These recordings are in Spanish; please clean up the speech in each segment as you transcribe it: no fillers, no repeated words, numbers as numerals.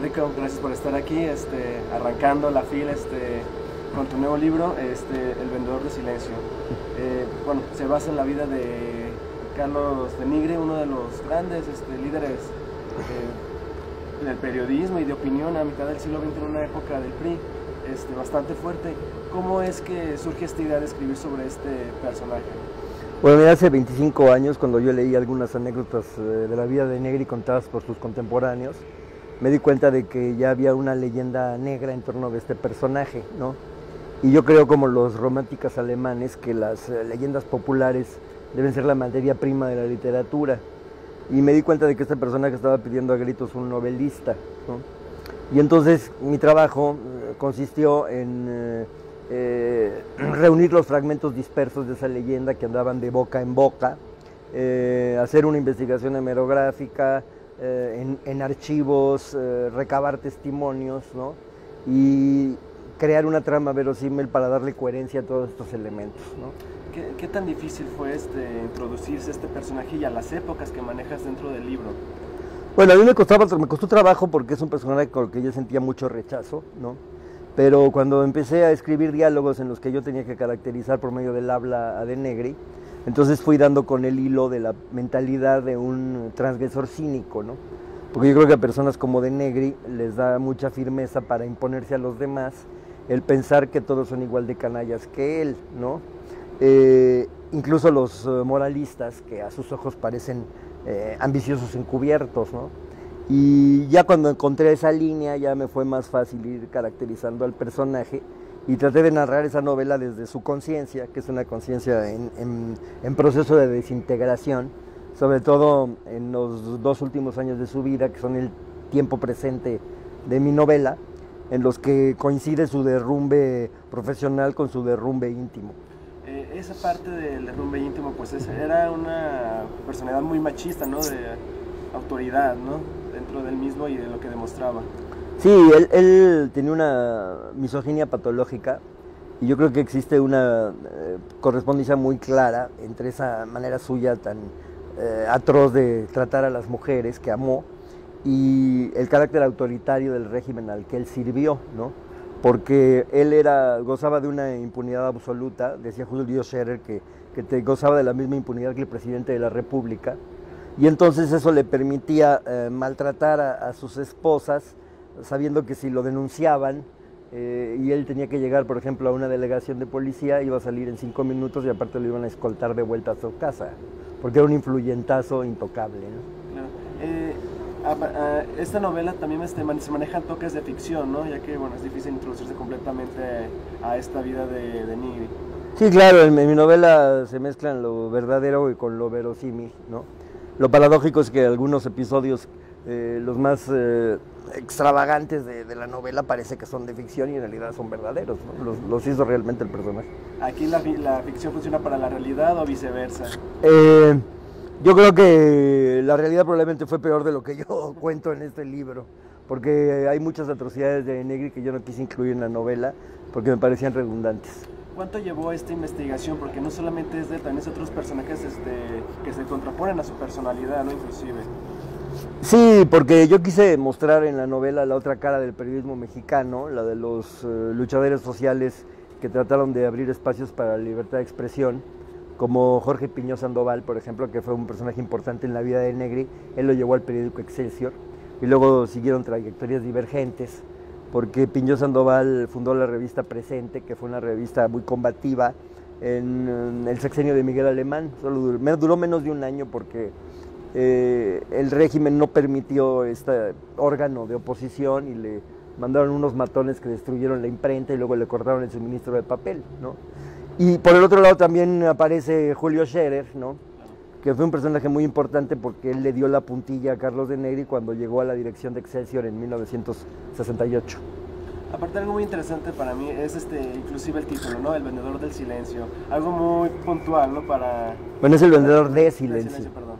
Rico, gracias por estar aquí, arrancando la fila con tu nuevo libro, El vendedor de silencio. Bueno, se basa en la vida de Carlos de Nigri, uno de los grandes líderes del periodismo y de opinión a mitad del siglo XX, en una época del PRI bastante fuerte. ¿Cómo es que surge esta idea de escribir sobre este personaje? Bueno, mira, hace 25 años, cuando yo leí algunas anécdotas de la vida de Negri contadas por sus contemporáneos, me di cuenta de que ya había una leyenda negra en torno de este personaje, ¿no? Y yo creo, como los románticos alemanes, que las leyendas populares deben ser la materia prima de la literatura. Y me di cuenta de que este personaje estaba pidiendo a gritos un novelista, ¿no? Y entonces mi trabajo consistió en reunir los fragmentos dispersos de esa leyenda que andaban de boca en boca, hacer una investigación hemerográfica, en archivos, recabar testimonios, ¿no? Y crear una trama verosímil para darle coherencia a todos estos elementos, ¿no? ¿Qué tan difícil fue introducirse a este personaje y a las épocas que manejas dentro del libro? Bueno, a mí me costó trabajo porque es un personaje con el que yo sentía mucho rechazo, ¿no? Pero cuando empecé a escribir diálogos en los que yo tenía que caracterizar por medio del habla a De Negri, entonces fui dando con el hilo de la mentalidad de un transgresor cínico, ¿no? Porque yo creo que a personas como De Negri les da mucha firmeza para imponerse a los demás el pensar que todos son igual de canallas que él, ¿no? Incluso los moralistas, que a sus ojos parecen ambiciosos encubiertos, ¿no? Y ya cuando encontré esa línea ya me fue más fácil ir caracterizando al personaje y traté de narrar esa novela desde su conciencia, que es una conciencia en proceso de desintegración, sobre todo en los 2 últimos años de su vida, que son el tiempo presente de mi novela, en los que coincide su derrumbe profesional con su derrumbe íntimo. Esa parte del derrumbe íntimo, pues era una personalidad muy machista, ¿no? De autoridad, ¿no? Dentro del mismo y de lo que demostraba. Sí, él tenía una misoginia patológica y yo creo que existe una correspondencia muy clara entre esa manera suya tan atroz de tratar a las mujeres que amó y el carácter autoritario del régimen al que él sirvió, ¿no? Porque él gozaba de una impunidad absoluta, decía Julio Scherer que gozaba de la misma impunidad que el presidente de la República, y entonces eso le permitía maltratar a sus esposas, sabiendo que si lo denunciaban y él tenía que llegar, por ejemplo, a una delegación de policía, iba a salir en 5 minutos y aparte lo iban a escoltar de vuelta a su casa, porque era un influyentazo intocable, ¿no? Claro. Esta novela también se manejan toques de ficción, ¿no? Ya que, bueno, es difícil introducirse completamente a esta vida de Nigri. Sí, claro, en mi novela se mezclan lo verdadero y con lo verosímil, ¿no? Lo paradójico es que algunos episodios, los más extravagantes de la novela, parece que son de ficción y en realidad son verdaderos, ¿no? Los hizo realmente el personaje. ¿Aquí la ficción funciona para la realidad o viceversa? Yo creo que la realidad probablemente fue peor de lo que yo cuento en este libro, porque hay muchas atrocidades de Negri que yo no quise incluir en la novela porque me parecían redundantes. ¿Cuánto llevó esta investigación? Porque no solamente es de él, también es otros personajes que se contraponen a su personalidad, ¿no? Inclusive. Sí, porque yo quise mostrar en la novela la otra cara del periodismo mexicano, la de los luchadores sociales que trataron de abrir espacios para la libertad de expresión, como Jorge Piñó Sandoval, por ejemplo, que fue un personaje importante en la vida de Negri. Él lo llevó al periódico Excelsior y luego siguieron trayectorias divergentes, porque Piñó Sandoval fundó la revista Presente, que fue una revista muy combativa en el sexenio de Miguel Alemán. Duró menos de un año porque el régimen no permitió este órgano de oposición y le mandaron unos matones que destruyeron la imprenta y luego le cortaron el suministro de papel, ¿no? Y por el otro lado también aparece Julio Scherer, ¿no? Que fue un personaje muy importante porque él le dio la puntilla a Carlos de Negri cuando llegó a la dirección de Excelsior en 1968. Aparte, algo muy interesante para mí es inclusive el título, ¿no? El vendedor del silencio. Algo muy puntual, ¿no? Bueno, es el vendedor de silencio. Perdón.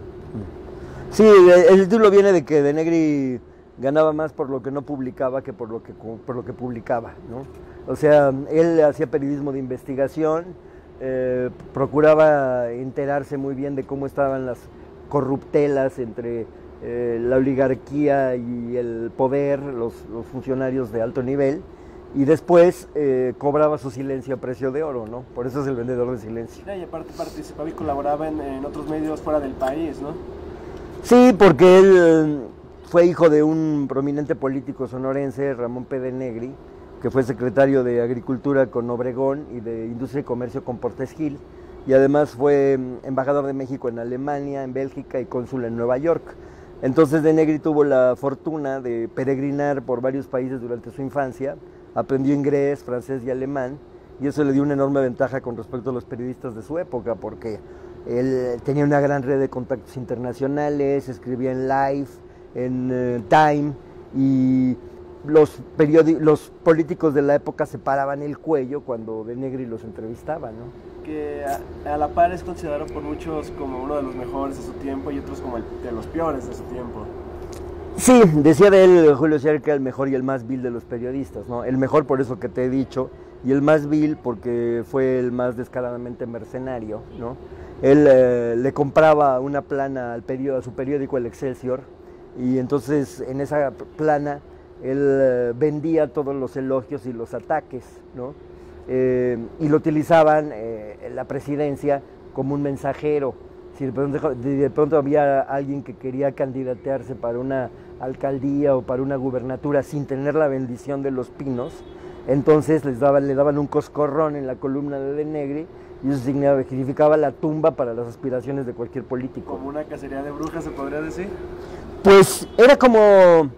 Sí, el título viene de que de Negri ganaba más por lo que no publicaba que por lo que publicaba, ¿no? O sea, él hacía periodismo de investigación, procuraba enterarse muy bien de cómo estaban las corruptelas entre la oligarquía y el poder, los funcionarios de alto nivel, y después cobraba su silencio a precio de oro, ¿no? Por eso es el vendedor de silencio. Y aparte participaba y colaboraba en otros medios fuera del país, ¿no? Sí, porque él fue hijo de un prominente político sonorense, Ramón P. de Negri, que fue secretario de Agricultura con Obregón y de Industria y Comercio con Portes Gil, y además fue embajador de México en Alemania, en Bélgica y cónsul en Nueva York. Entonces de Negri tuvo la fortuna de peregrinar por varios países durante su infancia, aprendió inglés, francés y alemán, y eso le dio una enorme ventaja con respecto a los periodistas de su época, porque él tenía una gran red de contactos internacionales, escribía en Life, en Time, y los políticos de la época se paraban el cuello cuando de Negri los entrevistaba, ¿no? Que a la par es considerado por muchos como uno de los mejores de su tiempo y otros como de los peores de su tiempo. Sí, decía de él Julio César que era el mejor y el más vil de los periodistas, ¿no? El mejor por eso que te he dicho, y el más vil porque fue el más descaradamente mercenario, ¿no? Él le compraba una plana a su periódico El Excelsior, y entonces en esa plana él vendía todos los elogios y los ataques, ¿no? Y lo utilizaban la presidencia como un mensajero. Si de pronto había alguien que quería candidatearse para una alcaldía o para una gubernatura sin tener la bendición de los Pinos, entonces le daban un coscorrón en la columna de Negri, y eso significaba la tumba para las aspiraciones de cualquier político. ¿Como una cacería de brujas se podría decir? Pues era como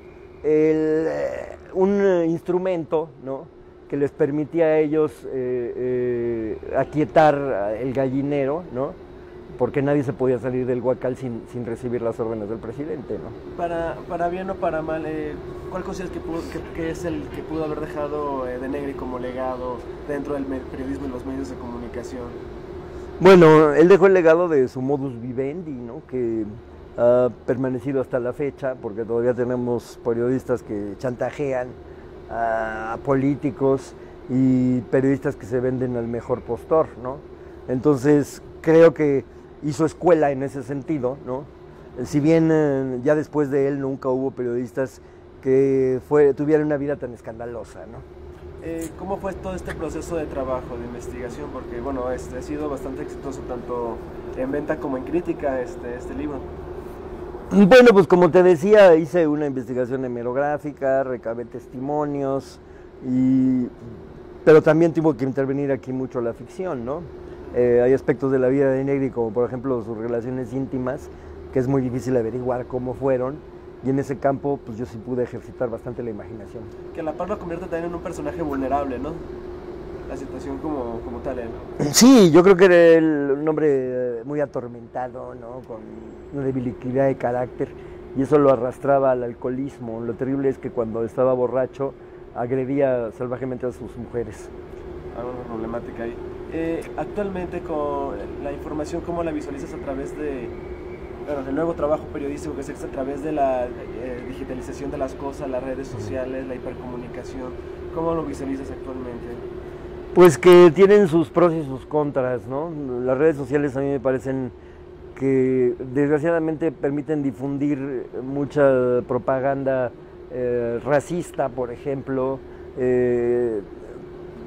un instrumento, ¿no?, que les permitía a ellos aquietar el gallinero, ¿no?, porque nadie se podía salir del Huacal sin recibir las órdenes del presidente, ¿no? Para bien o para mal, ¿cuál consideras que es el que pudo haber dejado de Negri como legado dentro del periodismo y los medios de comunicación? Bueno, él dejó el legado de su modus vivendi, ¿no?, que ha permanecido hasta la fecha, porque todavía tenemos periodistas que chantajean a políticos y periodistas que se venden al mejor postor, ¿no? Entonces creo que hizo escuela en ese sentido, ¿no? Si bien ya después de él nunca hubo periodistas que tuvieran una vida tan escandalosa, ¿no? ¿Cómo fue todo este proceso de trabajo, de investigación? Porque bueno, ha sido bastante exitoso tanto en venta como en crítica este libro. Bueno, pues como te decía, hice una investigación hemerográfica, recabé testimonios, pero también tuvo que intervenir aquí mucho la ficción, ¿no? Hay aspectos de la vida de Negri, como por ejemplo sus relaciones íntimas, que es muy difícil averiguar cómo fueron, y en ese campo pues yo sí pude ejercitar bastante la imaginación. Que a la par lo convierte también en un personaje vulnerable, ¿no? La situación como tal, ¿no? Sí, yo creo que era un hombre muy atormentado, ¿no?, con una debilidad de carácter, y eso lo arrastraba al alcoholismo. Lo terrible es que cuando estaba borracho agredía salvajemente a sus mujeres. Una problemática ahí. Actualmente con la información, ¿cómo la visualizas a través del nuevo trabajo periodístico que se hace a través de la digitalización de las cosas, las redes sociales, la hipercomunicación? ¿Cómo lo visualizas actualmente? Pues que tienen sus pros y sus contras, ¿no? Las redes sociales a mí me parecen que desgraciadamente permiten difundir mucha propaganda racista, por ejemplo,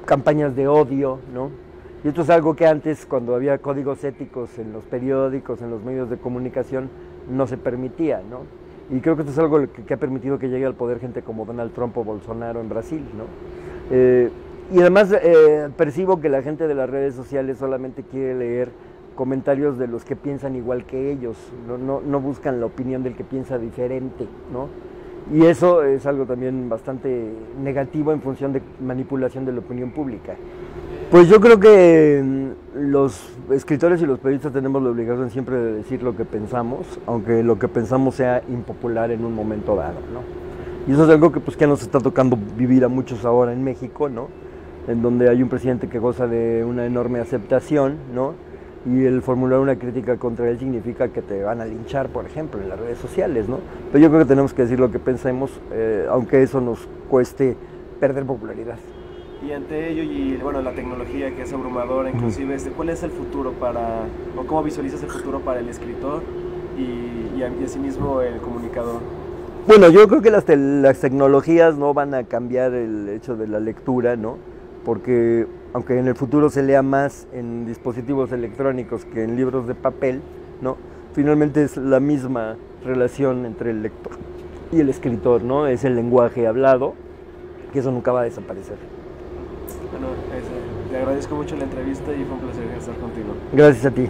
campañas de odio, ¿no? Y esto es algo que antes, cuando había códigos éticos en los periódicos, en los medios de comunicación, no se permitía, ¿no? Y creo que esto es algo que ha permitido que llegue al poder gente como Donald Trump o Bolsonaro en Brasil, ¿no? Y además percibo que la gente de las redes sociales solamente quiere leer comentarios de los que piensan igual que ellos, no buscan la opinión del que piensa diferente, ¿no? Y eso es algo también bastante negativo en función de manipulación de la opinión pública. Pues yo creo que los escritores y los periodistas tenemos la obligación siempre de decir lo que pensamos, aunque lo que pensamos sea impopular en un momento dado, ¿no? Y eso es algo que nos está tocando vivir a muchos ahora en México, ¿no?, en donde hay un presidente que goza de una enorme aceptación, ¿no?, y el formular una crítica contra él significa que te van a linchar, por ejemplo, en las redes sociales, ¿no? Pero yo creo que tenemos que decir lo que pensemos, aunque eso nos cueste perder popularidad. Y ante ello, y bueno, la tecnología que es abrumadora, inclusive, ¿cuál es el futuro o cómo visualizas el futuro para el escritor y asimismo el comunicador. Bueno, yo creo que las tecnologías no van a cambiar el hecho de la lectura, ¿no? Porque aunque en el futuro se lea más en dispositivos electrónicos que en libros de papel, ¿no? Finalmente es la misma relación entre el lector y el escritor, ¿no? Es el lenguaje hablado, que eso nunca va a desaparecer. Bueno, te agradezco mucho la entrevista y fue un placer estar contigo. Gracias a ti.